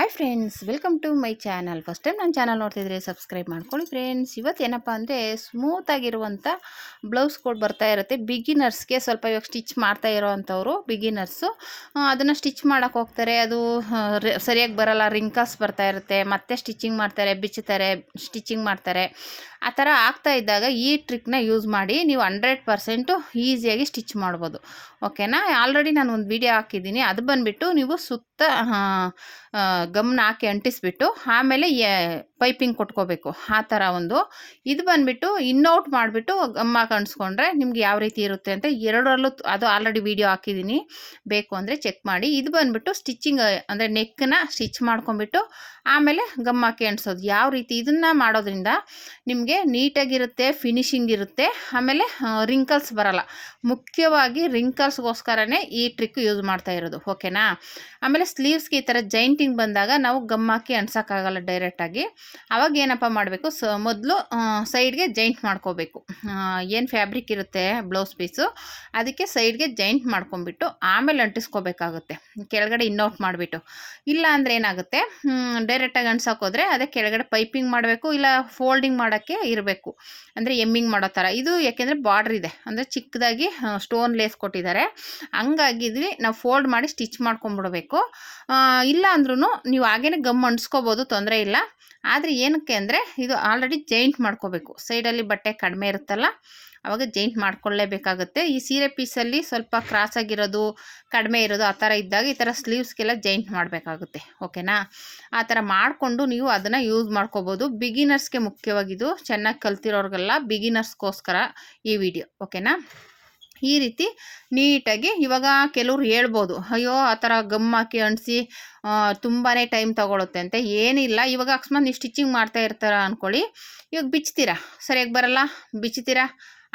Hi friends, welcome to my channel. First time ನನ್ನ channel ನೋಡ್ತಿದ್ರೆ subscribe ಮಾಡ್ಕೊಳ್ಳಿ friends. ಇವತ್ತು ಏನಪ್ಪ ಅಂದರೆ ಸ್ಮೂತಾಗಿರುವಂಥ ಬ್ಲೌಸ್ ಕೋಡ್ ಬರ್ತಾ ಇರುತ್ತೆ ಬಿಗಿನರ್ಸ್ಗೆ. ಸ್ವಲ್ಪ ಇವಾಗ ಸ್ಟಿಚ್ ಮಾಡ್ತಾ ಇರೋವಂಥವ್ರು ಬಿಗಿನರ್ಸು ಅದನ್ನು ಸ್ಟಿಚ್ ಮಾಡೋಕ್ಕೆ ಹೋಗ್ತಾರೆ. ಅದು ಸರಿಯಾಗಿ ಬರೋಲ್ಲ, ರಿಂಕಲ್ಸ್ ಬರ್ತಾ ಇರುತ್ತೆ, ಮತ್ತೆ ಸ್ಟಿಚಿಂಗ್ ಮಾಡ್ತಾರೆ, ಬಿಚ್ಚುತ್ತಾರೆ, ಸ್ಟಿಚಿಂಗ್ ಮಾಡ್ತಾರೆ. ಆ ಥರ ಆಗ್ತಾ ಇದ್ದಾಗ ಈ ಟ್ರಿಕ್ನ ಯೂಸ್ ಮಾಡಿ ನೀವು 100% ಈಸಿಯಾಗಿ ಸ್ಟಿಚ್ ಮಾಡ್ಬೋದು. ಓಕೆನಾ? ಆಲ್ರೆಡಿ ನಾನು ಒಂದು ವಿಡಿಯೋ ಹಾಕಿದ್ದೀನಿ. ಅದು ಬಂದುಬಿಟ್ಟು ನೀವು ಸುತ್ತ ಗಮ್ನ ಹಾಕಿ ಅಂಟಿಸ್ಬಿಟ್ಟು ಆಮೇಲೆ ಪೈಪಿಂಗ್ ಕೊಟ್ಕೋಬೇಕು. ಆ ಥರ ಒಂದು ಇದು ಬಂದುಬಿಟ್ಟು ಇನ್ನೌಟ್ ಮಾಡಿಬಿಟ್ಟು ಗಮ್ ಹಾಕಿ ಅಂಟಿಸ್ಕೊಂಡ್ರೆ ನಿಮ್ಗೆ ಯಾವ ರೀತಿ ಇರುತ್ತೆ ಅಂತ ಎರಡರಲ್ಲೂ ಅದು ಆಲ್ರೆಡಿ ವಿಡಿಯೋ ಹಾಕಿದ್ದೀನಿ, ಬೇಕು ಅಂದರೆ ಚೆಕ್ ಮಾಡಿ. ಇದು ಬಂದುಬಿಟ್ಟು ಸ್ಟಿಚಿಂಗ್ ಅಂದರೆ ನೆಕ್ಕನ್ನ ಸ್ಟಿಚ್ ಮಾಡ್ಕೊಂಬಿಟ್ಟು ಆಮೇಲೆ ಗಮ್ ಹಾಕಿ ಅಂಟಿಸೋದು. ಯಾವ ರೀತಿ ಇದನ್ನು ಮಾಡೋದ್ರಿಂದ ನಿಮಗೆ ನೀಟಾಗಿರುತ್ತೆ, ಫಿನಿಶಿಂಗ್ ಇರುತ್ತೆ, ಆಮೇಲೆ ರಿಂಕಲ್ಸ್ ಬರಲ್ಲ. ಮುಖ್ಯವಾಗಿ ರಿಂಕಲ್ಸ್ಗೋಸ್ಕರನೇ ಈ ಟ್ರಿಕ್ ಯೂಸ್ ಮಾಡ್ತಾ ಇರೋದು. ಓಕೆನಾ? ಆಮೇಲೆ ಸ್ಲೀವ್ಸ್ಗೆ ಈ ಥರ ಜೈಂಟಿಂಗ್ ಬಂದಾಗ ನಾವು ಗಮ್ ಹಾಕಿ ಅಂಟ್ಸೋಕ್ಕಾಗಲ್ಲ ಡೈರೆಕ್ಟಾಗಿ. ಅವಾಗ ಏನಪ್ಪ ಮಾಡಬೇಕು, ಮೊದಲು ಸೈಡ್ಗೆ ಜೈಂಟ್ ಮಾಡ್ಕೋಬೇಕು. ಏನು ಫ್ಯಾಬ್ರಿಕ್ ಇರುತ್ತೆ ಬ್ಲೌಸ್ ಪೀಸು ಅದಕ್ಕೆ ಸೈಡ್ಗೆ ಜೈಂಟ್ ಮಾಡ್ಕೊಂಬಿಟ್ಟು ಆಮೇಲೆ ಅಂಟಿಸ್ಕೋಬೇಕಾಗುತ್ತೆ, ಕೆಳಗಡೆ ಇನ್ನೌಟ್ ಮಾಡಿಬಿಟ್ಟು. ಇಲ್ಲ ಅಂದರೆ ಏನಾಗುತ್ತೆ, ಡೈರೆಕ್ಟಾಗಿ ಅಂಟ್ಸೋಕೋದ್ರೆ ಅದೇ ಕೆಳಗಡೆ ಪೈಪಿಂಗ್ ಮಾಡಬೇಕು, ಇಲ್ಲ ಫೋಲ್ಡಿಂಗ್ ಮಾಡೋಕ್ಕೆ ಇರಬೇಕು, ಅಂದರೆ ಎಮ್ಮಿಂಗ್ ಮಾಡೋ ಥರ. ಇದು ಯಾಕೆಂದರೆ ಬಾರ್ಡ್ರ್ ಇದೆ, ಅಂದರೆ ಚಿಕ್ಕದಾಗಿ ಸ್ಟೋನ್ ಲೇಸ್ ಕೊಟ್ಟಿದ್ದಾರೆ, ಹಂಗಾಗಿದ್ವಿ ನಾವು ಫೋಲ್ಡ್ ಮಾಡಿ ಸ್ಟಿಚ್ ಮಾಡ್ಕೊಂಬಿಡ್ಬೇಕು. ಇಲ್ಲ ಅಂದ್ರೂ ನೀವು ಹಾಗೇ ಗಮ್ ಅಂಟಿಸ್ಕೋಬೋದು, ತೊಂದರೆ ಇಲ್ಲ. ಆದರೆ ಏನಕ್ಕೆ ಅಂದರೆ ಇದು ಆಲ್ರೆಡಿ ಜೈಂಟ್ ಮಾಡ್ಕೋಬೇಕು. ಸೈಡಲ್ಲಿ ಬಟ್ಟೆ ಕಡಿಮೆ ಇರುತ್ತಲ್ಲ, ಆವಾಗ ಜೈಂಟ್ ಮಾಡ್ಕೊಳ್ಳೇಬೇಕಾಗುತ್ತೆ. ಈ ಸೀರೆ ಪೀಸಲ್ಲಿ ಸ್ವಲ್ಪ ಕ್ರಾಸಾಗಿರೋದು, ಕಡಿಮೆ ಇರೋದು ಆ ಥರ ಇದ್ದಾಗ ಈ ಥರ ಸ್ಲೀವ್ಸ್ಗೆಲ್ಲ ಜೈಂಟ್ ಮಾಡಬೇಕಾಗುತ್ತೆ. ಓಕೆನಾ? ಆ ಥರ ಮಾಡಿಕೊಂಡು ನೀವು ಅದನ್ನು ಯೂಸ್ ಮಾಡ್ಕೋಬೋದು. ಬಿಗಿನರ್ಸ್ಗೆ ಮುಖ್ಯವಾಗಿದ್ದು, ಚೆನ್ನಾಗಿ ಕಲ್ತಿರೋರಿಗೆಲ್ಲ ಬಿಗಿನರ್ಸ್ಗೋಸ್ಕರ ಈ ವಿಡಿಯೋ. ಓಕೆನಾ? ಈ ರೀತಿ ನೀಟಾಗಿ ಇವಾಗ ಕೆಲವ್ರು ಹೇಳ್ಬೋದು, ಅಯ್ಯೋ ಆ ಥರ ಗಮ್ ಹಾಕಿ ಅಂಟಿಸಿ ತುಂಬಾ ಟೈಮ್ ತೊಗೊಳುತ್ತೆ ಅಂತ. ಏನಿಲ್ಲ, ಇವಾಗ ಅಕಸ್ಮಾತ್ ನೀವು ಸ್ಟಿಚಿಂಗ್ ಮಾಡ್ತಾ ಇರ್ತಾರ ಅಂದ್ಕೊಳ್ಳಿ, ಇವಾಗ ಬಿಚ್ತೀರಾ, ಸರಿಯಾಗಿ ಬರಲ್ಲ, ಬಿಚ್ತೀರಾ,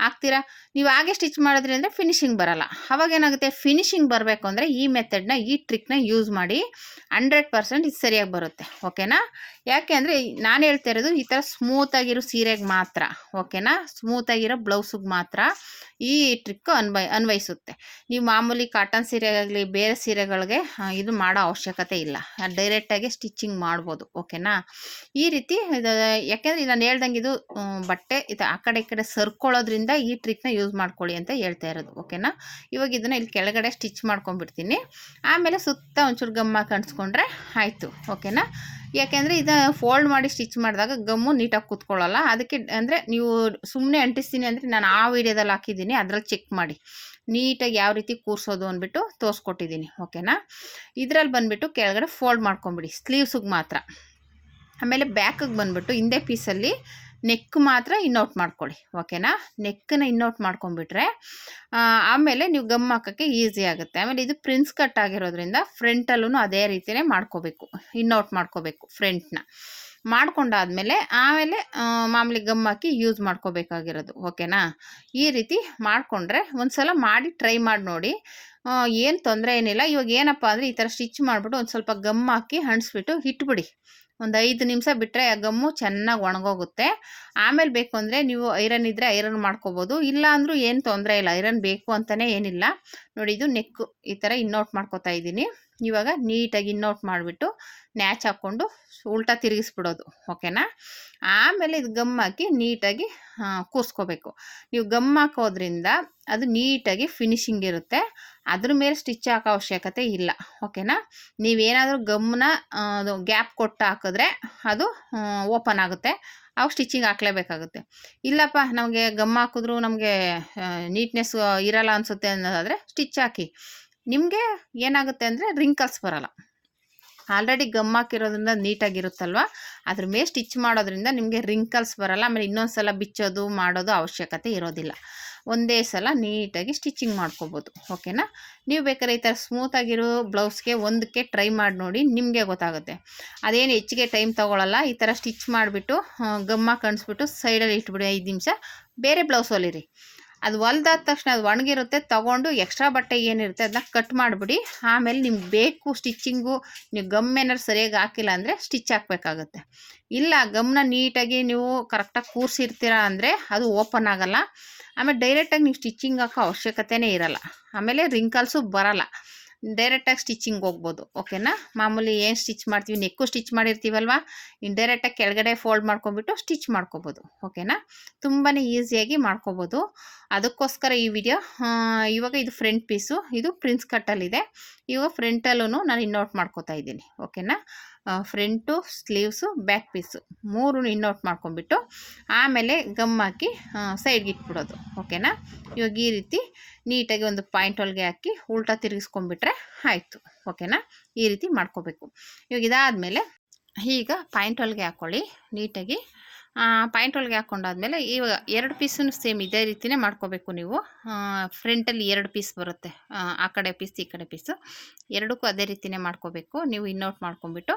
ಹಾಕ್ತೀರಾ. ನೀವು ಹಾಗೆ ಸ್ಟಿಚ್ ಮಾಡಿದ್ರಿ ಅಂದರೆ ಫಿನಿಶಿಂಗ್ ಬರಲ್ಲ. ಅವಾಗ ಏನಾಗುತ್ತೆ, ಫಿನಿಶಿಂಗ್ ಬರಬೇಕು ಅಂದರೆ ಈ ಮೆಥಡ್ನ, ಈ ಟ್ರಿಕ್ನ ಯೂಸ್ ಮಾಡಿ 100% ಇದು ಸರಿಯಾಗಿ ಬರುತ್ತೆ. ಓಕೆನಾ? ಯಾಕೆ ಅಂದರೆ ನಾನು ಹೇಳ್ತಾ ಇರೋದು ಈ ಥರ ಸ್ಮೂತಾಗಿರೋ ಸೀರೆಗೆ ಮಾತ್ರ. ಓಕೆನಾ? ಸ್ಮೂತಾಗಿರೋ ಬ್ಲೌಸಿಗೆ ಮಾತ್ರ ಈ ಟ್ರಿಕ್ಕು ಅನ್ವಯಿಸುತ್ತೆ. ನೀವು ಮಾಮೂಲಿ ಕಾಟನ್ ಸೀರೆ ಆಗಲಿ ಬೇರೆ ಸೀರೆಗಳಿಗೆ ಇದು ಮಾಡೋ ಅವಶ್ಯಕತೆ ಇಲ್ಲ, ಡೈರೆಕ್ಟಾಗಿ ಸ್ಟಿಚಿಂಗ್ ಮಾಡ್ಬೋದು. ಓಕೆನಾ? ಈ ರೀತಿ ಇದು ಯಾಕೆಂದರೆ ನಾನು ಹೇಳ್ದಂಗೆ ಇದು ಬಟ್ಟೆ ಇದು ಆ ಕಡೆ ಈ ಕಡೆ ಸರ್ಕೊಳ್ಳೋದ್ರಿಂದ ಈ ಟ್ರಿಕ್ನ ಯೂಸ್ ಮಾಡ್ಕೊಳ್ಳಿ ಅಂತ ಹೇಳ್ತಾ ಇರೋದು. ಓಕೆನಾ? ಇವಾಗ ಇದನ್ನು ಇಲ್ಲಿ ಕೆಳಗಡೆ ಸ್ಟಿಚ್ ಮಾಡ್ಕೊಂಡ್ಬಿಡ್ತೀನಿ, ಆಮೇಲೆ ಸುತ್ತ ಒಂಚೂರು ಗಮ್ ಹಾಕಿ ಅಂಟಿಸ್ಕೊಂಡ್ರೆ ಆಯಿತು. ಓಕೆನಾ? ಯಾಕೆಂದರೆ ಇದು ಫೋಲ್ಡ್ ಮಾಡಿ ಸ್ಟಿಚ್ ಮಾಡಿದಾಗ ಗಮ್ಮು ನೀಟಾಗಿ ಕೂತ್ಕೊಳ್ಳಲ್ಲ. ಅದಕ್ಕೆ ಅಂದರೆ ನೀವು ಸುಮ್ಮನೆ ಅಂಟಿಸ್ತೀನಿ ಅಂದರೆ ನಾನು ಆ ವಿಡಿಯೋದಲ್ಲಿ ಹಾಕಿದ್ದೀನಿ, ಅದರಲ್ಲಿ ಚೆಕ್ ಮಾಡಿ ನೀಟಾಗಿ ಯಾವ ರೀತಿ ಕೂರಿಸೋದು ಅಂದ್ಬಿಟ್ಟು ತೋರಿಸ್ಕೊಟ್ಟಿದ್ದೀನಿ. ಓಕೆನಾ? ಇದರಲ್ಲಿ ಬಂದುಬಿಟ್ಟು ಕೆಳಗಡೆ ಫೋಲ್ಡ್ ಮಾಡ್ಕೊಂಬಿಡಿ ಸ್ಲೀವ್ಸಿಗೆ ಮಾತ್ರ. ಆಮೇಲೆ ಬ್ಯಾಕಿಗೆ ಬಂದುಬಿಟ್ಟು ಹಿಂದೆ ಪೀಸಲ್ಲಿ ನೆಕ್ ಮಾತ್ರ ಇನ್ನೌಟ್ ಮಾಡ್ಕೊಳ್ಳಿ. ಓಕೆನಾ? ನೆಕ್ಕನ್ನ ಇನ್ನೌಟ್ ಮಾಡ್ಕೊಂಬಿಟ್ರೆ ಆಮೇಲೆ ನೀವು ಗಮ್ ಹಾಕೋಕ್ಕೆ ಈಸಿ ಆಗುತ್ತೆ. ಆಮೇಲೆ ಇದು ಪ್ರಿನ್ಸ್ ಕಟ್ ಆಗಿರೋದ್ರಿಂದ ಫ್ರಂಟಲ್ಲೂ ಅದೇ ರೀತಿಯೇ ಮಾಡ್ಕೋಬೇಕು, ಇನ್ನೌಟ್ ಮಾಡ್ಕೋಬೇಕು ಫ್ರಂಟ್ನ. ಮಾಡ್ಕೊಂಡಾದ್ಮೇಲೆ ಆಮೇಲೆ ಮಾಮೂಲಿ ಗಮ್ ಹಾಕಿ ಯೂಸ್ ಮಾಡ್ಕೋಬೇಕಾಗಿರೋದು. ಓಕೆನಾ? ಈ ರೀತಿ ಮಾಡಿಕೊಂಡ್ರೆ ಒಂದು ಸಲ ಮಾಡಿ ಟ್ರೈ ಮಾಡಿ ನೋಡಿ, ಏನು ತೊಂದರೆ ಏನಿಲ್ಲ. ಇವಾಗ ಏನಪ್ಪ ಅಂದರೆ ಈ ಥರ ಸ್ಟಿಚ್ ಮಾಡಿಬಿಟ್ಟು ಒಂದು ಸ್ವಲ್ಪ ಗಮ್ ಹಾಕಿ ಅಂಟಿಸ್ಬಿಟ್ಟು ಇಟ್ಬಿಡಿ. ಒಂದು 5 ನಿಮಿಷ ಬಿಟ್ಟರೆ ಆ ಗಮ್ಮು ಚೆನ್ನಾಗಿ ಒಣಗೋಗುತ್ತೆ. ಆಮೇಲೆ ಬೇಕು ಅಂದರೆ ನೀವು ಐರನ್ ಇದ್ದರೆ ಐರನ್ ಮಾಡ್ಕೋಬೋದು, ಇಲ್ಲ ಅಂದರೂ ಏನು ತೊಂದರೆ ಇಲ್ಲ, ಐರನ್ ಬೇಕು ಅಂತಲೇ ಏನಿಲ್ಲ. ನೋಡಿ, ಇದು ನೆಕ್ಕು ಈ ಥರ ಇನ್ನೌಟ್ ಮಾಡ್ಕೋತಾ ಇದ್ದೀನಿ. ಇವಾಗ ನೀಟಾಗಿ ಇನ್ನೌಟ್ ಮಾಡಿಬಿಟ್ಟು ನ್ಯಾಚ್ ಹಾಕ್ಕೊಂಡು ಉಲ್ಟಾ ತಿರುಗಿಸ್ಬಿಡೋದು. ಓಕೆನಾ? ಆಮೇಲೆ ಇದು ಗಮ್ ಹಾಕಿ ನೀಟಾಗಿ ಕೂರಿಸ್ಕೋಬೇಕು. ನೀವು ಗಮ್ ಹಾಕೋದ್ರಿಂದ ಅದು ನೀಟಾಗಿ ಫಿನಿಶಿಂಗ್ ಇರುತ್ತೆ, ಅದ್ರ ಮೇಲೆ ಸ್ಟಿಚ್ ಹಾಕೋ ಅವಶ್ಯಕತೆ ಇಲ್ಲ. ಓಕೆನಾ? ನೀವೇನಾದರೂ ಗಮ್ನ ಅದು ಗ್ಯಾಪ್ ಕೊಟ್ಟು ಹಾಕಿದ್ರೆ ಅದು ಓಪನ್ ಆಗುತ್ತೆ, ಅವಾಗ ಸ್ಟಿಚಿಂಗ್ ಹಾಕಲೇಬೇಕಾಗುತ್ತೆ. ಇಲ್ಲಪ್ಪ ನಮಗೆ ಗಮ್ ಹಾಕಿದ್ರು ನಮಗೆ ನೀಟ್ನೆಸ್ ಇರಲ್ಲ ಅನಿಸುತ್ತೆ ಅನ್ನೋದಾದರೆ ಸ್ಟಿಚ್ ಹಾಕಿ. ನಿಮಗೆ ಏನಾಗುತ್ತೆ ಅಂದರೆ ರಿಂಕಲ್ಸ್ ಬರಲ್ಲ, ಆಲ್ರೆಡಿ ಗಮ್ ಹಾಕಿರೋದ್ರಿಂದ ನೀಟಾಗಿರುತ್ತಲ್ವ, ಅದ್ರ ಮೇಲೆ ಸ್ಟಿಚ್ ಮಾಡೋದ್ರಿಂದ ನಿಮಗೆ ರಿಂಕಲ್ಸ್ ಬರಲ್ಲ. ಆಮೇಲೆ ಇನ್ನೊಂದು ಸಲ ಬಿಚ್ಚೋದು ಮಾಡೋದು ಅವಶ್ಯಕತೆ ಇರೋದಿಲ್ಲ, ಒಂದೇ ಸಲ ನೀಟಾಗಿ ಸ್ಟಿಚಿಂಗ್ ಮಾಡ್ಕೋಬೋದು. ಓಕೆನಾ? ನೀವು ಬೇಕಾದ್ರೆ ಈ ಥರ ಸ್ಮೂತಾಗಿರೋ ಬ್ಲೌಸ್ಗೆ ಒಂದಕ್ಕೆ ಟ್ರೈ ಮಾಡಿ ನೋಡಿ, ನಿಮಗೆ ಗೊತ್ತಾಗುತ್ತೆ. ಅದೇನು ಹೆಚ್ಚಿಗೆ ಟೈಮ್ ತೊಗೊಳ್ಳಲ್ಲ. ಈ ಥರ ಸ್ಟಿಚ್ ಮಾಡಿಬಿಟ್ಟು ಗಮ್ ಹಾಕಿ ಅಂಟಿಸ್ಬಿಟ್ಟು ಸೈಡಲ್ಲಿ ಇಟ್ಬಿಡಿ 5 ನಿಮಿಷ, ಬೇರೆ ಬ್ಲೌಸ್ ಹೊಲಿರಿ. ಅದು ಹೊಲ್ದಾದ ತಕ್ಷಣ ಅದು ಒಣಗಿರುತ್ತೆ, ತೊಗೊಂಡು ಎಕ್ಸ್ಟ್ರಾ ಬಟ್ಟೆ ಏನಿರುತ್ತೆ ಅದನ್ನ ಕಟ್ ಮಾಡಿಬಿಡಿ. ಆಮೇಲೆ ನಿಮ್ಗೆ ಬೇಕು ಸ್ಟಿಚ್ಚಿಂಗು, ನೀವು ಗಮ್ ಏನಾದ್ರು ಸರಿಯಾಗಿ ಹಾಕಿಲ್ಲ ಅಂದರೆ ಸ್ಟಿಚ್ ಹಾಕಬೇಕಾಗುತ್ತೆ. ಇಲ್ಲ ಗಮ್ನ ನೀಟಾಗಿ ನೀವು ಕರೆಕ್ಟಾಗಿ ಕೂರಿಸಿರ್ತೀರ ಅಂದರೆ ಅದು ಓಪನ್ ಆಗೋಲ್ಲ. ಆಮೇಲೆ ಡೈರೆಕ್ಟಾಗಿ ನೀವು ಸ್ಟಿಚಿಂಗ್ ಹಾಕೋ ಅವಶ್ಯಕತೆಯೇ ಇರಲ್ಲ, ಆಮೇಲೆ ರಿಂಕಲ್ಸು ಬರಲ್ಲ. ಡೈರೆಕ್ಟಾಗಿ ಸ್ಟಿಚಿಂಗ್ ಹೋಗ್ಬೋದು. ಓಕೆನಾ, ಮಾಮೂಲಿ ಏನು ಸ್ಟಿಚ್ ಮಾಡ್ತೀವಿ, ನೆಕ್ಕು ಸ್ಟಿಚ್ ಮಾಡಿರ್ತೀವಲ್ವ, ಡೈರೆಕ್ಟಾಗಿ ಕೆಳಗಡೆ ಫೋಲ್ಡ್ ಮಾಡ್ಕೊಂಬಿಟ್ಟು ಸ್ಟಿಚ್ ಮಾಡ್ಕೋಬೋದು. ಓಕೆನಾ, ತುಂಬಾ ಈಸಿಯಾಗಿ ಮಾಡ್ಕೋಬೋದು. ಅದಕ್ಕೋಸ್ಕರ ಈ ವಿಡಿಯೋ. ಇವಾಗ ಇದು ಫ್ರಂಟ್ ಪೀಸು, ಇದು ಪ್ರಿನ್ಸ್ ಕಟ್ಟಲ್ಲಿದೆ. ಇವಾಗ ಫ್ರಂಟಲ್ಲೂ ನಾನು ಇನ್ನೌಟ್ ಮಾಡ್ಕೋತಾ ಇದ್ದೀನಿ. ಓಕೆನಾ, ಫ್ರಂಟು, ಸ್ಲೀವ್ಸು, ಬ್ಯಾಕ್ ಪೀಸು 3 ಇನ್ನೌಟ್ ಮಾಡ್ಕೊಂಬಿಟ್ಟು ಆಮೇಲೆ ಗಮ್ ಹಾಕಿ ಸೈಡ್ಗೆ ಇಟ್ಬಿಡೋದು. ಓಕೆನಾ, ಇವಾಗ ಈ ರೀತಿ ನೀಟಾಗಿ ಒಂದು ಪಾಯಿಂಟ್ ಒಳಗೆ ಹಾಕಿ ಉಲ್ಟಾ ತಿರುಗಿಸ್ಕೊಂಡ್ಬಿಟ್ರೆ ಆಯಿತು. ಓಕೆನಾ, ಈ ರೀತಿ ಮಾಡ್ಕೋಬೇಕು. ಇವಾಗ ಇದಾದಮೇಲೆ ಈಗ ಪಾಯಿಂಟ್ ಒಳಗೆ ಹಾಕ್ಕೊಳ್ಳಿ ನೀಟಾಗಿ. ಪಾಯಿಂಟ್ ಒಳಗೆ ಹಾಕ್ಕೊಂಡಾದ್ಮೇಲೆ ಇವಾಗ 2 ಪೀಸನ್ನು ಸೇಮ್ ಇದೇ ರೀತಿಯೇ ಮಾಡ್ಕೋಬೇಕು ನೀವು. ಫ್ರಂಟಲ್ಲಿ 2 ಪೀಸ್ ಬರುತ್ತೆ, ಆ ಕಡೆ ಪೀಸ್ ಈ ಕಡೆ ಪೀಸು, ಎರಡಕ್ಕೂ ಅದೇ ರೀತಿಯೇ ಮಾಡ್ಕೋಬೇಕು. ನೀವು ಇನ್ನೌಟ್ ಮಾಡ್ಕೊಂಬಿಟ್ಟು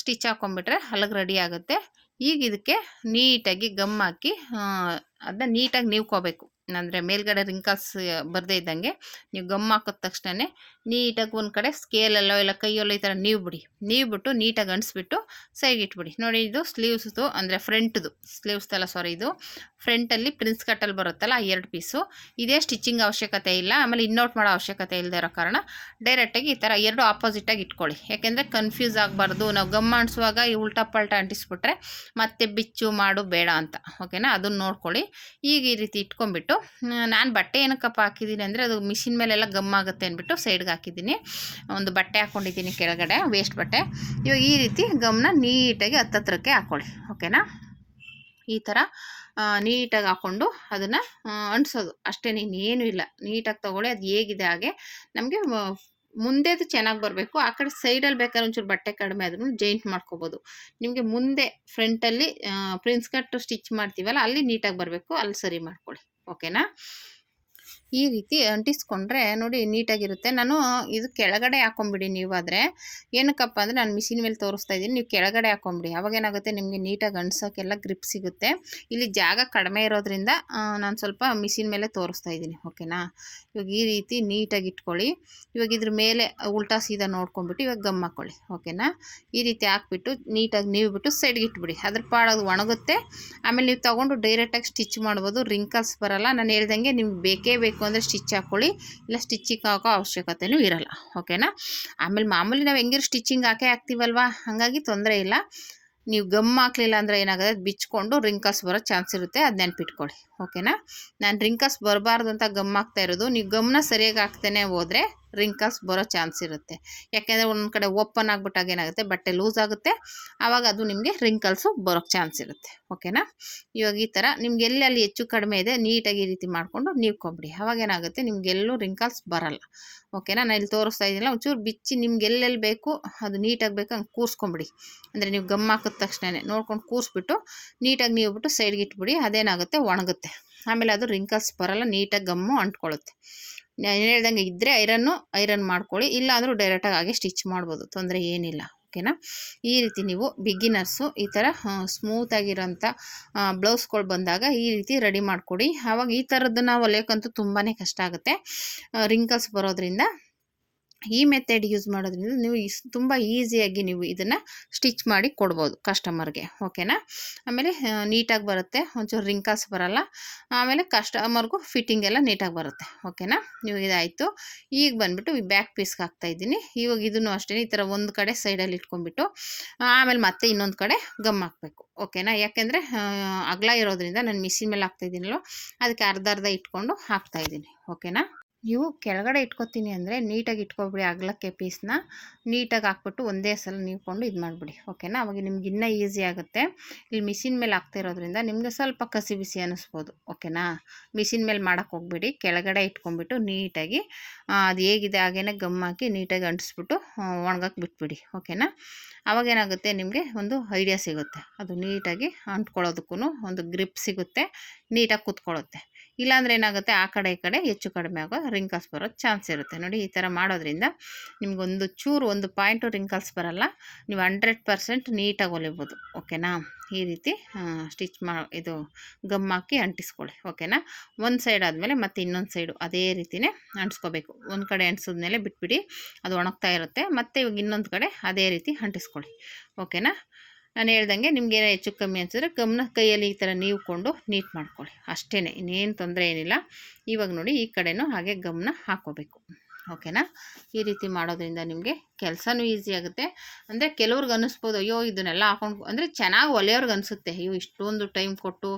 ಸ್ಟಿಚ್ ಹಾಕ್ಕೊಂಬಿಟ್ರೆ ಅಲ್ಲಿಗೆ ರೆಡಿ ಆಗುತ್ತೆ. ಈಗ ಇದಕ್ಕೆ ನೀಟಾಗಿ ಗಮ್ ಹಾಕಿ ಅದನ್ನ ನೀಟಾಗಿ ನೀವ್ಕೋಬೇಕು. ಅಂದರೆ ಮೇಲ್ಗಡೆ ರಿಂಕಲ್ಸ್ ಬರದೇ ಇದ್ದಂಗೆ ನೀವು ಗಮ್ ಹಾಕಿದ ತಕ್ಷಣ ನೀಟಾಗಿ ಒಂದು ಕಡೆ ಸ್ಕೇಲಲ್ಲೋ ಇಲ್ಲ ಕೈಯಲ್ಲೋ ಈ ಥರ ನೀವ್ಬಿಟ್ಟು ನೀಟಾಗಿ ಅಂಟಿಸ್ಬಿಟ್ಟು ಸೈಡ್ಗೆ ಇಟ್ಬಿಡಿ. ನೋಡಿ, ಇದು ಸ್ಲೀವ್ಸ್ದು ಅಂದರೆ ಫ್ರಂಟ್ದು ಸ್ಲೀವ್ಸ್ದಲ್ಲ, ಸಾರಿ, ಇದು ಫ್ರಂಟಲ್ಲಿ ಪ್ರಿನ್ಸ್ ಕಟ್ಟಲ್ಲಿ ಬರುತ್ತಲ್ಲ ಆ 2 ಪೀಸು. ಇದೇ ಸ್ಟಿಚಿಂಗ್ ಅವಶ್ಯಕತೆ ಇಲ್ಲ, ಆಮೇಲೆ ಇನ್ನೌಟ್ ಮಾಡೋ ಅವಶ್ಯಕತೆ ಇಲ್ಲದೆ ಇರೋ ಕಾರಣ ಡೈರೆಕ್ಟಾಗಿ ಈ ಥರ 2 ಆಪೋಸಿಟಾಗಿ ಇಟ್ಕೊಳ್ಳಿ. ಯಾಕೆಂದರೆ ಕನ್ಫ್ಯೂಸ್ ಆಗಬಾರ್ದು. ನಾವು ಗಮ್ ಅಂಟಿಸುವಾಗ ಈ ಉಲ್ಟಾ ಪಲ್ಟಾ ಅಂಟಿಸ್ಬಿಟ್ರೆ ಮತ್ತೆ ಬಿಚ್ಚು ಮಾಡು ಬೇಡ ಅಂತ. ಓಕೆನಾ, ಅದನ್ನು ನೋಡ್ಕೊಳ್ಳಿ. ಈಗ ಈ ರೀತಿ ಇಟ್ಕೊಂಡ್ಬಿಟ್ಟು ನಾನು ಬಟ್ಟೆ ಏನಕ್ಕಪ್ಪ ಹಾಕಿದ್ದೀನಿ ಅಂದರೆ ಅದು ಮಿಷಿನ್ ಮೇಲೆಲ್ಲ ಗಮ್ ಆಗುತ್ತೆ ಅಂದ್ಬಿಟ್ಟು ಸೈಡ್ಗೆ ಹಾಕಿದ್ದೀನಿ. ಒಂದು ಬಟ್ಟೆ ಹಾಕ್ಕೊಂಡಿದ್ದೀನಿ ಕೆಳಗಡೆ, ವೇಸ್ಟ್ ಬಟ್ಟೆ. ಇವಾಗ ಈ ರೀತಿ ಗಮ್ನ ನೀಟಾಗಿ ಹತ್ತತ್ರಕ್ಕೆ ಹಾಕ್ಕೊಳ್ಳಿ. ಓಕೆನಾ, ಈ ಥರ ನೀಟಾಗಿ ಹಾಕ್ಕೊಂಡು ಅದನ್ನು ಅಂಟಿಸೋದು ಅಷ್ಟೇ, ಇನ್ನೇನು ಇಲ್ಲ. ನೀಟಾಗಿ ತೊಗೊಳ್ಳಿ, ಅದು ಹೇಗಿದೆ ಹಾಗೆ. ನಮಗೆ ಮುಂದೆದು ಚೆನ್ನಾಗಿ ಬರಬೇಕು. ಆ ಕಡೆ ಸೈಡಲ್ಲಿ ಬೇಕಾದ್ರೆ ಒಂಚೂರು ಬಟ್ಟೆ ಕಡಿಮೆ ಆದ್ರೂ ಜೈಂಟ್ ಮಾಡ್ಕೋಬೋದು. ನಿಮಗೆ ಮುಂದೆ ಫ್ರಂಟಲ್ಲಿ ಪ್ರಿನ್ಸ್ ಕಟ್ ಸ್ಟಿಚ್ ಮಾಡ್ತೀವಲ್ಲ ಅಲ್ಲಿ ನೀಟಾಗಿ ಬರಬೇಕು, ಅಲ್ಲಿ ಸರಿ ಮಾಡ್ಕೊಳ್ಳಿ. ಓಕೆನಾ, ಈ ರೀತಿ ಅಂಟಿಸ್ಕೊಂಡ್ರೆ ನೋಡಿ ನೀಟಾಗಿರುತ್ತೆ. ನಾನು ಇದು ಕೆಳಗಡೆ ಹಾಕೊಂಬಿಡಿ. ನೀವಾದರೆ ಏನಕ್ಕಪ್ಪ ಅಂದರೆ ನಾನು ಮಿಷಿನ್ ಮೇಲೆ ತೋರಿಸ್ತಾ ಇದ್ದೀನಿ, ನೀವು ಕೆಳಗಡೆ ಹಾಕೊಂಬಿಡಿ. ಅವಾಗೇನಾಗುತ್ತೆ ನಿಮಗೆ ನೀಟಾಗಿ ಅಂಟ್ಸೋಕ್ಕೆಲ್ಲ ಗ್ರಿಪ್ ಸಿಗುತ್ತೆ. ಇಲ್ಲಿ ಜಾಗ ಕಡಿಮೆ ಇರೋದ್ರಿಂದ ನಾನು ಸ್ವಲ್ಪ ಮಿಷಿನ್ ಮೇಲೆ ತೋರಿಸ್ತಾ ಇದ್ದೀನಿ. ಓಕೆನಾ, ಇವಾಗ ಈ ರೀತಿ ನೀಟಾಗಿ ಇಟ್ಕೊಳ್ಳಿ. ಇವಾಗ ಇದ್ರ ಮೇಲೆ ಉಲ್ಟಾ ಸೀದಾ ನೋಡ್ಕೊಂಬಿಟ್ಟು ಇವಾಗ ಗಮ್ ಹಾಕ್ಕೊಳ್ಳಿ. ಓಕೆನಾ, ಈ ರೀತಿ ಹಾಕ್ಬಿಟ್ಟು ನೀಟಾಗಿ ನೀವ್ಬಿಟ್ಟು ಸೈಡ್ಗೆ ಇಟ್ಬಿಡಿ. ಅದ್ರ ಪಾಡೋದು ಒಣಗುತ್ತೆ. ಆಮೇಲೆ ನೀವು ತೊಗೊಂಡು ಡೈರೆಕ್ಟಾಗಿ ಸ್ಟಿಚ್ ಮಾಡ್ಬೋದು, ರಿಂಕಲ್ಸ್ ಬರೋಲ್ಲ. ನಾನು ಹೇಳ್ದಂಗೆ ನಿಮ್ಗೆ ಬೇಕೇ ಬೇಕು ಅಂದರೆ ಸ್ಟಿಚ್ ಹಾಕ್ಕೊಳ್ಳಿ, ಇಲ್ಲ ಸ್ಟಿಚಿಂಗ್ ಹಾಕೋ ಅವಶ್ಯಕತೆಯೂ ಇರಲ್ಲ. ಓಕೆನಾ, ಆಮೇಲೆ ಮಾಮೂಲಿ ನಾವು ಹೆಂಗಿರೋ ಸ್ಟಿಚಿಂಗ್ ಹಾಕ್ತೀವಲ್ವ, ಹಾಗಾಗಿ ತೊಂದರೆ ಇಲ್ಲ. ನೀವು ಗಮ್ ಹಾಕಲಿಲ್ಲ ಅಂದರೆ ಏನಾಗುತ್ತೆ, ಅದು ಬಿಚ್ಕೊಂಡು ರಿಂಕಲ್ಸ್ ಬರೋ ಚಾನ್ಸ್ ಇರುತ್ತೆ, ಅದು ನೆನ್ಪಿಟ್ಕೊಳ್ಳಿ. ಓಕೆನಾ, ನಾನು ರಿಂಕಲ್ಸ್ ಬರಬಾರ್ದು ಅಂತ ಗಮ್ ಹಾಕ್ತಾ ಇರೋದು. ನೀವು ಗಮ್ನ ಸರಿಯಾಗಿ ಹಾಕ್ತಾನೆ ಹೋದರೆ ರಿಂಕಲ್ಸ್ ಬರೋ ಚಾನ್ಸ್ ಇರುತ್ತೆ. ಯಾಕೆಂದರೆ ಒಂದೊಂದು ಕಡೆ ಓಪನ್ ಆಗಿಬಿಟ್ಟಾಗ ಏನಾಗುತ್ತೆ, ಬಟ್ಟೆ ಲೂಸ್ ಆಗುತ್ತೆ, ಆವಾಗ ಅದು ನಿಮಗೆ ರಿಂಕಲ್ಸು ಬರೋಕ್ಕೆ ಚಾನ್ಸ್ ಇರುತ್ತೆ. ಓಕೆನಾ, ಇವಾಗ ಈ ಥರ ನಿಮ್ಗೆ ಅಲ್ಲಿ ಹೆಚ್ಚು ಕಡಿಮೆ ಇದೆ ನೀಟಾಗಿ ಈ ರೀತಿ ಮಾಡಿಕೊಂಡು ನೀವ್ಕೊಂಬಿಡಿ. ಅವಾಗ ಏನಾಗುತ್ತೆ, ನಿಮಗೆಲ್ಲೂ ರಿಂಕಲ್ಸ್ ಬರಲ್ಲ. ಓಕೆನಾ, ನಾನು ಇಲ್ಲಿ ತೋರಿಸ್ತಾ ಇದ್ದೀನಲ್ಲ, ಒಂಚೂರು ಬಿಚ್ಚಿ ನಿಮ್ಗೆ ಎಲ್ಲೆಲ್ಲಿ ಬೇಕು ಅದು ನೀಟಾಗಿ ಬೇಕು ಹಂಗೆ ಕೂರಿಸ್ಕೊಂಬಿಡಿ. ಅಂದರೆ ನೀವು ಗಮ್ ಹಾಕಿದ ತಕ್ಷಣ ನೋಡ್ಕೊಂಡು ಕೂರಿಸ್ಬಿಟ್ಟು ನೀಟಾಗಿ ನೀವ್ಬಿಟ್ಟು ಸೈಡ್ಗೆ ಇಟ್ಬಿಡಿ. ಅದೇನಾಗುತ್ತೆ, ಒಣಗುತ್ತೆ. ಆಮೇಲೆ ಅದು ರಿಂಕಲ್ಸ್ ಬರಲ್ಲ, ನೀಟಾಗಿ ಗಮ್ಮು ಅಂಟ್ಕೊಳ್ಳುತ್ತೆ. ನಾನು ಹೇಳ್ದಂಗೆ ಇದ್ದರೆ ಐರನ್ ಮಾಡ್ಕೊಳ್ಳಿ, ಇಲ್ಲ ಅಂದರೂ ಡೈರೆಕ್ಟಾಗಿ ಹಾಗೆ ಸ್ಟಿಚ್ ಮಾಡ್ಬೋದು, ತೊಂದರೆ ಏನಿಲ್ಲ. ಓಕೆನಾ, ಈ ರೀತಿ ನೀವು ಬಿಗಿನರ್ಸು ಈ ಥರ ಸ್ಮೂತಾಗಿರೋಂಥ ಬ್ಲೌಸ್ಗಳು ಬಂದಾಗ ಈ ರೀತಿ ರೆಡಿ ಮಾಡಿಕೊಡಿ. ಆವಾಗ ಈ ಥರದ್ದನ್ನು ಹೊಲಿಯೋಕ್ಕಂತೂ ತುಂಬಾ ಕಷ್ಟ ಆಗುತ್ತೆ, ರಿಂಕಲ್ಸ್ ಬರೋದ್ರಿಂದ. ಈ ಮೆಥಡ್ ಯೂಸ್ ಮಾಡೋದ್ರಿಂದ ನೀವು ತುಂಬ ಈಸಿಯಾಗಿ ನೀವು ಇದನ್ನು ಸ್ಟಿಚ್ ಮಾಡಿ ಕೊಡ್ಬೋದು ಕಸ್ಟಮರ್ಗೆ. ಓಕೆನಾ, ಆಮೇಲೆ ನೀಟಾಗಿ ಬರುತ್ತೆ, ಒಂಚೂರು ರಿಂಕಲ್ಸ್ ಬರಲ್ಲ. ಆಮೇಲೆ ಕಸ್ಟಮರ್ಗೂ ಫಿಟ್ಟಿಂಗ್ ಎಲ್ಲ ನೀಟಾಗಿ ಬರುತ್ತೆ. ಓಕೆನಾ, ನೀವು ಇದಾಯಿತು. ಈಗ ಬಂದುಬಿಟ್ಟು ಈ ಬ್ಯಾಕ್ ಪೀಸ್ಗೆ ಹಾಕ್ತಾಯಿದ್ದೀನಿ. ಇವಾಗ ಇದನ್ನು ಅಷ್ಟೇ ಈ ಥರ ಒಂದು ಕಡೆ ಸೈಡಲ್ಲಿ ಇಟ್ಕೊಂಡ್ಬಿಟ್ಟು ಆಮೇಲೆ ಮತ್ತೆ ಇನ್ನೊಂದು ಕಡೆ ಗಮ್ ಹಾಕಬೇಕು. ಓಕೆನಾ, ಯಾಕೆಂದರೆ ಅಗಲ ಇರೋದ್ರಿಂದ ನಾನು ಮಿಷಿನ್ ಮೇಲೆ ಹಾಕ್ತಾಯಿದ್ದೀನಲ್ವ, ಅದಕ್ಕೆ ಅರ್ಧ ಇಟ್ಕೊಂಡು ಹಾಕ್ತಾಯಿದ್ದೀನಿ. ಓಕೆನಾ, ನೀವು ಕೆಳಗಡೆ ಇಟ್ಕೊತೀನಿ ಅಂದರೆ ನೀಟಾಗಿ ಇಟ್ಕೊಬಿಡಿ. ಅಗಲಕ್ಕೆ ಪೀಸ್ನ ನೀಟಾಗಿ ಹಾಕ್ಬಿಟ್ಟು ಒಂದೇ ಸಲ ನೀವ್ಕೊಂಡು ಇದು ಮಾಡಿಬಿಡಿ. ಓಕೆನಾ, ಅವಾಗ ನಿಮ್ಗೆ ಇನ್ನೂ ಈಸಿ ಆಗುತ್ತೆ. ಇಲ್ಲಿ ಮಿಷಿನ್ ಮೇಲೆ ಹಾಕ್ತಾ ಇರೋದ್ರಿಂದ ನಿಮಗೆ ಸ್ವಲ್ಪ ಕಸಿ ಬಿಸಿ ಅನ್ನಿಸ್ಬೋದು. ಓಕೆನಾ, ಮಿಷಿನ್ ಮೇಲೆ ಮಾಡೋಕ್ಕೆ ಹೋಗ್ಬಿಡಿ, ಕೆಳಗಡೆ ಇಟ್ಕೊಂಡ್ಬಿಟ್ಟು ನೀಟಾಗಿ ಅದು ಹೇಗಿದೆ ಹಾಗೇ ಗಮ್ ಹಾಕಿ ನೀಟಾಗಿ ಅಂಟಿಸ್ಬಿಟ್ಟು ಒಣಗಕ್ಕೆ ಬಿಟ್ಬಿಡಿ. ಓಕೆನಾ, ಅವಾಗೇನಾಗುತ್ತೆ, ನಿಮಗೆ ಒಂದು ಐಡಿಯಾ ಸಿಗುತ್ತೆ, ಅದು ನೀಟಾಗಿ ಅಂಟ್ಕೊಳ್ಳೋದಕ್ಕೂ ಒಂದು ಗ್ರಿಪ್ ಸಿಗುತ್ತೆ, ನೀಟಾಗಿ ಕೂತ್ಕೊಳ್ಳುತ್ತೆ. ಇಲ್ಲಾಂದರೆ ಏನಾಗುತ್ತೆ, ಆ ಕಡೆ ಈ ಕಡೆ ಹೆಚ್ಚು ಕಡಿಮೆ ಆಗೋ ರಿಂಕಲ್ಸ್ ಬರೋ ಚಾನ್ಸ್ ಇರುತ್ತೆ. ನೋಡಿ, ಈ ಥರ ಮಾಡೋದ್ರಿಂದ ನಿಮಗೊಂದು ಚೂರು ಒಂದು ಪಾಯಿಂಟು ರಿಂಕಲ್ಸ್ ಬರಲ್ಲ. ನೀವು 100% ನೀಟಾಗಿ ಹೊಲಿಬೋದು. ಓಕೆನಾ, ಈ ರೀತಿ ಸ್ಟಿಚ್ ಇದು ಗಮ್ ಹಾಕಿ ಅಂಟಿಸ್ಕೊಳ್ಳಿ. ಓಕೆನಾ, ಒಂದು ಸೈಡ್ ಆದಮೇಲೆ ಮತ್ತೆ ಇನ್ನೊಂದು ಸೈಡು ಅದೇ ರೀತಿಯೇ ಅಂಟಿಸ್ಕೋಬೇಕು. ಒಂದು ಕಡೆ ಅಂಟಿಸಿದ್ಮೇಲೆ ಬಿಟ್ಬಿಡಿ, ಅದು ಒಣಗ್ತಾ ಇರುತ್ತೆ. ಮತ್ತು ಇವಾಗ ಇನ್ನೊಂದು ಕಡೆ ಅದೇ ರೀತಿ ಅಂಟಿಸ್ಕೊಳ್ಳಿ. ಓಕೆನಾ, ನಾನು ಹೇಳ್ದಂಗೆ ನಿಮಗೇನೋ ಹೆಚ್ಚು ಕಮ್ಮಿ ಅನಿಸಿದ್ರೆ ಗಮ್ನ ಕೈಯಲ್ಲಿ ಈ ಥರ ನೀವ್ಕೊಂಡು ನೀಟ್ ಮಾಡ್ಕೊಳ್ಳಿ, ಅಷ್ಟೇ, ಇನ್ನೇನು ತೊಂದರೆ ಏನಿಲ್ಲ. ಇವಾಗ ನೋಡಿ, ಈ ಕಡೆನೂ ಹಾಗೆ ಗಮ್ನ ಹಾಕ್ಕೋಬೇಕು. ಓಕೆನಾ. ಈ ರೀತಿ ಮಾಡೋದ್ರಿಂದ ನಿಮಗೆ ಕೆಲಸನೂ ಈಸಿ ಆಗುತ್ತೆ. ಅಂದರೆ ಕೆಲವ್ರಿಗೆ ಅನ್ನಿಸ್ಬೋದು, ಅಯ್ಯೋ ಇದನ್ನೆಲ್ಲ ಹಾಕೊಂಡು ಅಂದರೆ ಚೆನ್ನಾಗಿ ಹೊಲಿಯೋರ್ಗೆ ಅನಿಸುತ್ತೆ, ಅಯ್ಯೋ ಇಷ್ಟೊಂದು ಟೈಮ್ ಕೊಟ್ಟು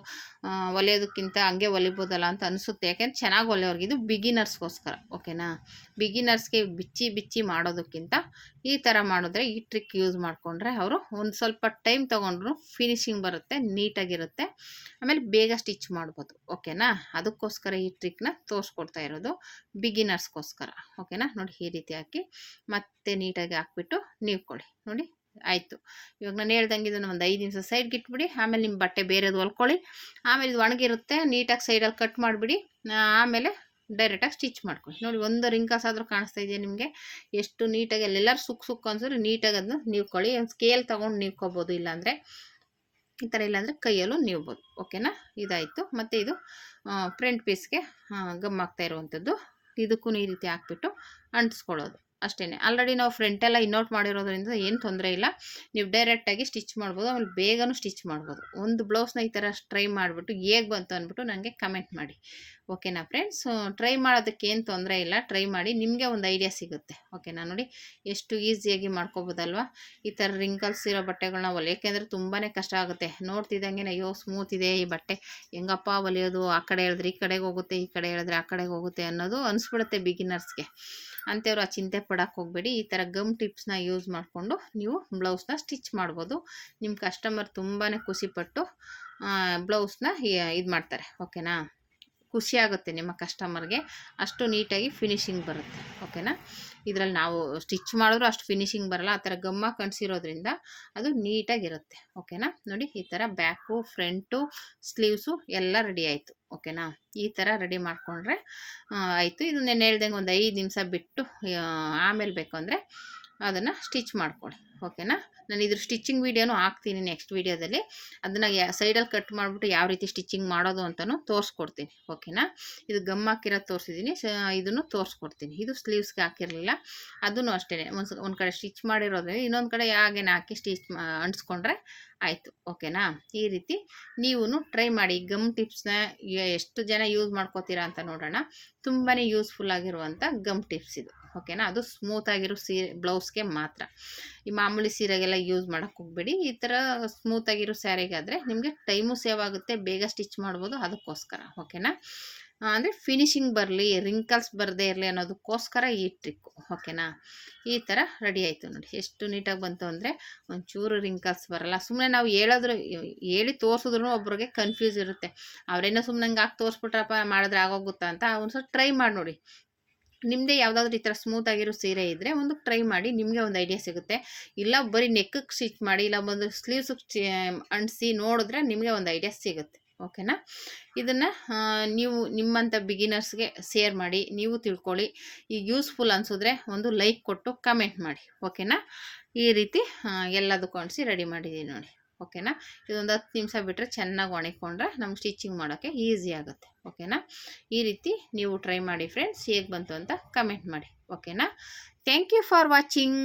ಹೊಲಿಯೋದಕ್ಕಿಂತ ಹಂಗೆ ಹೊಲಿಬೋದಲ್ಲ ಅಂತ ಅನಿಸುತ್ತೆ. ಯಾಕೆಂದ್ರೆ ಚೆನ್ನಾಗಿ ಹೊಲಿಯೋರ್ಗೆ, ಇದು ಬಿಗಿನರ್ಸ್ಗೋಸ್ಕರ. ಓಕೆನಾ. ಬಿಗಿನರ್ಸ್ಗೆ ಬಿಚ್ಚಿ ಬಿಚ್ಚಿ ಮಾಡೋದಕ್ಕಿಂತ ಈ ಥರ ಮಾಡಿದ್ರೆ, ಈ ಟ್ರಿಕ್ ಯೂಸ್ ಮಾಡಿಕೊಂಡ್ರೆ ಅವರು ಒಂದು ಸ್ವಲ್ಪ ಟೈಮ್ ತೊಗೊಂಡ್ರು ಫಿನಿಶಿಂಗ್ ಬರುತ್ತೆ, ನೀಟಾಗಿರುತ್ತೆ, ಆಮೇಲೆ ಬೇಗ ಸ್ಟಿಚ್ ಮಾಡ್ಬೋದು. ಓಕೆನಾ. ಅದಕ್ಕೋಸ್ಕರ ಈ ಟ್ರಿಕ್ನ ತೋರಿಸ್ಕೊಡ್ತಾ ಇರೋದು, ಬಿಗಿನರ್ಸ್ಗೋಸ್ಕರ. ಓಕೆನಾ. ನೋಡಿ ಈ ರೀತಿ ಹಾಕಿ ಮತ್ತೆ ನೀಟಾಗಿ ಹಾಕ್ಬಿಟ್ಟು ನೀವು ಕೊಡಿ. ನೋಡಿ ಆಯಿತು. ಇವಾಗ ನಾನು ಹೇಳ್ದಂಗೆ ಇದನ್ನು ಒಂದು 5 ನಿಮಿಷ ಸೈಡ್ಗೆ ಇಟ್ಬಿಡಿ. ಆಮೇಲೆ ನಿಮ್ಮ ಬಟ್ಟೆ ಬೇರೆದು ಹೊಲ್ಕೊಳ್ಳಿ. ಆಮೇಲೆ ಇದು ಒಣಗಿರುತ್ತೆ, ನೀಟಾಗಿ ಸೈಡಲ್ಲಿ ಕಟ್ ಮಾಡಿಬಿಡಿ. ಆಮೇಲೆ ಡೈರೆಕ್ಟಾಗಿ ಸ್ಟಿಚ್ ಮಾಡ್ಕೊಳ್ಳಿ. ನೋಡಿ ಒಂದು ರಿಂಕಲ್ಸ್ ಆದರೂ ಕಾಣಿಸ್ತಾ ಇದೆಯಾ ನಿಮಗೆ? ಎಷ್ಟು ನೀಟಾಗಿ ಅಲ್ಲೆಲ್ಲರೂ ಸುಕ್ಕು ಅನ್ಸಿದ್ರೆ ನೀಟಾಗಿ ಅದನ್ನ ನೀವ್ಕೊಳ್ಳಿ. ಒಂದು ಸ್ಕೇಲ್ ತೊಗೊಂಡು ನೀವ್ಕೋಬೋದು, ಇಲ್ಲಾಂದರೆ ಈ ಥರ, ಇಲ್ಲಾಂದರೆ ಕೈಯಲ್ಲೂ ನೀವ್ಬೋದು. ಓಕೆನಾ. ಇದಾಯಿತು. ಮತ್ತು ಇದು ಫ್ರಂಟ್ ಪೀಸ್ಗೆ ಗಮ್ ಹಾಕ್ತಾ ಇರುವಂಥದ್ದು. ಇದಕ್ಕೂ ಈ ರೀತಿ ಹಾಕ್ಬಿಟ್ಟು ಅಂಟಿಸ್ಕೊಳ್ಳೋದು ಅಷ್ಟೇ. ಆಲ್ರೆಡಿ ನಾವು ಫ್ರಂಟೆಲ್ಲ ಇನ್ನೋಟ್ ಮಾಡಿರೋದ್ರಿಂದ ಏನು ತೊಂದರೆ ಇಲ್ಲ. ನೀವು ಡೈರೆಕ್ಟಾಗಿ ಸ್ಟಿಚ್ ಮಾಡ್ಬೋದು, ಆಮೇಲೆ ಬೇಗನೂ ಸ್ಟಿಚ್ ಮಾಡ್ಬೋದು. ಒಂದು ಬ್ಲೌಸ್ನ ಈ ಥರ ಟ್ರೈ ಮಾಡಿಬಿಟ್ಟು ಹೇಗೆ ಬಂತು ಅಂದ್ಬಿಟ್ಟು ನನಗೆ ಕಮೆಂಟ್ ಮಾಡಿ. ಓಕೆನಾ ಫ್ರೆಂಡ್ಸ್. ಟ್ರೈ ಮಾಡೋದಕ್ಕೆ ಏನು ತೊಂದರೆ ಇಲ್ಲ, ಟ್ರೈ ಮಾಡಿ, ನಿಮಗೆ ಒಂದು ಐಡಿಯಾ ಸಿಗುತ್ತೆ. ಓಕೆನಾ. ನೋಡಿ ಎಷ್ಟು ಈಸಿಯಾಗಿ ಮಾಡ್ಕೋಬೋದಲ್ವ. ಈ ಥರ ರಿಂಕಲ್ಸ್ ಇರೋ ಬಟ್ಟೆಗಳನ್ನ ಹೊಲಿಯೋಕೆಂದರೆ ತುಂಬಾ ಕಷ್ಟ ಆಗುತ್ತೆ. ನೋಡ್ತಿದ್ದಂಗೆ ಅಯ್ಯೋ ಸ್ಮೂತ್ ಇದೆ ಈ ಬಟ್ಟೆ, ಹೆಂಗಪ್ಪ ಹೊಲಿಯೋದು, ಆ ಕಡೆ ಹೇಳಿದ್ರೆ ಈ ಕಡೆಗೆ ಹೋಗುತ್ತೆ, ಈ ಕಡೆ ಹೇಳಿದ್ರೆ ಆ ಕಡೆಗೆ ಹೋಗುತ್ತೆ ಅನ್ನೋದು ಅನಿಸ್ಬಿಡುತ್ತೆ ಬಿಗಿನರ್ಸ್ಗೆ. ಅಂಥವ್ರು ಆ ಚಿಂತೆ ಪಡೋಕ್ಕೆ ಹೋಗಬೇಡಿ. ಈ ಥರ ಗಮ್ ಟಿಪ್ಸ್ನ ಯೂಸ್ ಮಾಡಿಕೊಂಡು ನೀವು ಬ್ಲೌಸ್ನ ಸ್ಟಿಚ್ ಮಾಡ್ಬೋದು. ನಿಮ್ಮ ಕಸ್ಟಮರ್ ತುಂಬಾ ಖುಷಿಪಟ್ಟು ಬ್ಲೌಸ್ನ ಇದು ಮಾಡ್ತಾರೆ. ಓಕೆನಾ. ಖುಷಿ ಆಗುತ್ತೆ ನಿಮ್ಮ ಕಸ್ಟಮರ್ಗೆ, ಅಷ್ಟು ನೀಟಾಗಿ ಫಿನಿಶಿಂಗ್ ಬರುತ್ತೆ. ಓಕೆನಾ. ಇದರಲ್ಲಿ ನಾವು ಸ್ಟಿಚ್ ಮಾಡಿದ್ರು ಅಷ್ಟು ಫಿನಿಶಿಂಗ್ ಬರಲ್ಲ, ಆ ಥರ ಗಮ್ಮ ಕಣಿಸಿರೋದ್ರಿಂದ ಅದು ನೀಟಾಗಿರುತ್ತೆ. ಓಕೆನಾ. ನೋಡಿ ಈ ಥರ ಬ್ಯಾಕು, ಫ್ರಂಟು, ಸ್ಲೀವ್ಸು ಎಲ್ಲ ರೆಡಿ ಆಯಿತು. ಓಕೆನಾ. ಈ ಥರ ರೆಡಿ ಮಾಡಿಕೊಂಡ್ರೆ ಆಯಿತು. ಇದು ನಾನು ಹೇಳ್ದಂಗೆ ಒಂದು 5 ನಿಮಿಷ ಬಿಟ್ಟು ಆಮೇಲೆ ಬೇಕು ಅಂದರೆ ಅದನ್ನು ಸ್ಟಿಚ್ ಮಾಡ್ಕೊಳ್ಳಿ. ಓಕೆನಾ. ನಾನು ಇದ್ರ ಸ್ಟಿಚಿಂಗ್ ವೀಡಿಯೋನೂ ಹಾಕ್ತೀನಿ ನೆಕ್ಸ್ಟ್ ವೀಡಿಯೋದಲ್ಲಿ. ಅದನ್ನು ಸೈಡಲ್ಲಿ ಕಟ್ ಮಾಡಿಬಿಟ್ಟು ಯಾವ ರೀತಿ ಸ್ಟಿಚಿಂಗ್ ಮಾಡೋದು ಅಂತಲೂ ತೋರಿಸ್ಕೊಡ್ತೀನಿ. ಓಕೆನಾ. ಇದು ಗಮ್ ಹಾಕಿರೋದು ತೋರಿಸಿದ್ದೀನಿ, ಇದನ್ನು ತೋರಿಸ್ಕೊಡ್ತೀನಿ. ಇದು ಸ್ಲೀವ್ಸ್ಗೆ ಹಾಕಿರಲಿಲ್ಲ, ಅದೂ ಅಷ್ಟೇ. ಒಂದು ಕಡೆ ಸ್ಟಿಚ್ ಮಾಡಿರೋದ್ರಿಂದ ಇನ್ನೊಂದು ಕಡೆ ಹಾಗೇನೆ ಹಾಕಿ ಸ್ಟಿಚ್ ಅಂಟಿಸ್ಕೊಂಡ್ರೆ ಆಯಿತು. ಓಕೆನಾ. ಈ ರೀತಿ ನೀವು ಟ್ರೈ ಮಾಡಿ. ಗಮ್ ಟಿಪ್ಸ್ನ ಎಷ್ಟು ಜನ ಯೂಸ್ ಮಾಡ್ಕೋತೀರಾ ಅಂತ ನೋಡೋಣ. ತುಂಬಾ ಯೂಸ್ಫುಲ್ ಆಗಿರುವಂಥ ಗಮ್ ಟಿಪ್ಸ್ ಇದು. ಓಕೆನಾ. ಅದು ಸ್ಮೂತಾಗಿರೋ ಸೀರೆ ಬ್ಲೌಸ್ಗೆ ಮಾತ್ರ. ಈ ಮಾಮೂಲಿ ಸೀರೆಗೆಲ್ಲ ಯೂಸ್ ಮಾಡೋಕ್ಕೆ ಹೋಗಬೇಡಿ. ಈ ಥರ ಸ್ಮೂತಾಗಿರೋ ಸ್ಯಾರಿಗಾದರೆ ನಿಮಗೆ ಟೈಮು ಸೇವ್ ಆಗುತ್ತೆ, ಬೇಗ ಸ್ಟಿಚ್ ಮಾಡ್ಬೋದು. ಅದಕ್ಕೋಸ್ಕರ. ಓಕೆನಾ. ಅಂದರೆ ಫಿನಿಶಿಂಗ್ ಬರಲಿ, ರಿಂಕಲ್ಸ್ ಬರದೇ ಇರಲಿ ಅನ್ನೋದಕ್ಕೋಸ್ಕರ ಈ ಟ್ರಿಕ್ಕು. ಓಕೆನಾ. ಈ ಥರ ರೆಡಿ ಆಯಿತು. ನೋಡಿ ಎಷ್ಟು ನೀಟಾಗಿ ಬಂತು ಅಂದರೆ ಒಂಚೂರು ರಿಂಕಲ್ಸ್ ಬರಲ್ಲ. ಸುಮ್ಮನೆ ನಾವು ಹೇಳಿ ತೋರಿಸಿದ್ರು ಒಬ್ರಿಗೆ ಕನ್ಫ್ಯೂಸ್ ಇರುತ್ತೆ. ಅವರೇನೋ ಸುಮ್ಮನೆ ಹಂಗೆ ಹಾಕಿ ತೋರಿಸ್ಬಿಟ್ರಪ್ಪ ಮಾಡಿದ್ರೆ ಆಗೋಗುತ್ತಾ ಅಂತ. ಒಂದು ಸ್ವಲ್ಪ ಟ್ರೈ ಮಾಡಿ ನೋಡಿ. ನಿಮ್ಮದೇ ಯಾವುದಾದ್ರೂ ಈ ಥರ ಸ್ಮೂತಾಗಿರೋ ಸೀರೆ ಇದ್ದರೆ ಒಂದು ಟ್ರೈ ಮಾಡಿ, ನಿಮಗೆ ಒಂದು ಐಡಿಯಾ ಸಿಗುತ್ತೆ. ಇಲ್ಲ ಬರೀ ನೆಕ್ಕಕ್ಕೆ ಸ್ಟಿಚ್ ಮಾಡಿ, ಇಲ್ಲ ಬಂದು ಸ್ಲೀವ್ಸಿಗೆ ಅಂಟಿಸಿ ನೋಡಿದ್ರೆ ನಿಮಗೆ ಒಂದು ಐಡಿಯಾ ಸಿಗುತ್ತೆ. ಓಕೆನಾ. ಇದನ್ನು ನೀವು ನಿಮ್ಮಂಥ ಬಿಗಿನರ್ಸ್ಗೆ ಶೇರ್ ಮಾಡಿ, ನೀವು ತಿಳ್ಕೊಳ್ಳಿ. ಈಗ ಯೂಸ್ಫುಲ್ ಅನಿಸಿದ್ರೆ ಒಂದು ಲೈಕ್ ಕೊಟ್ಟು ಕಮೆಂಟ್ ಮಾಡಿ. ಓಕೆನಾ. ಈ ರೀತಿ ಎಲ್ಲದಕ್ಕೂ ಅಂಟಿಸಿ ರೆಡಿ ಮಾಡಿದ್ದೀನಿ ನೋಡಿ. ಓಕೆನಾ. ಇದೊಂದು 10 ನಿಮಿಷ ಬಿಟ್ಟರೆ ಚೆನ್ನಾಗಿ ಒಣಗಿಕೊಂಡ್ರೆ ನಮ್ಗೆ ಸ್ಟಿಚಿಂಗ್ ಮಾಡೋಕ್ಕೆ ಈಸಿ ಆಗುತ್ತೆ. ಓಕೆನಾ. ಈ ರೀತಿ ನೀವು ಟ್ರೈ ಮಾಡಿ ಫ್ರೆಂಡ್ಸ್. ಹೇಗೆ ಬಂತು ಅಂತ ಕಮೆಂಟ್ ಮಾಡಿ. ಓಕೆನಾ. Thank you for watching.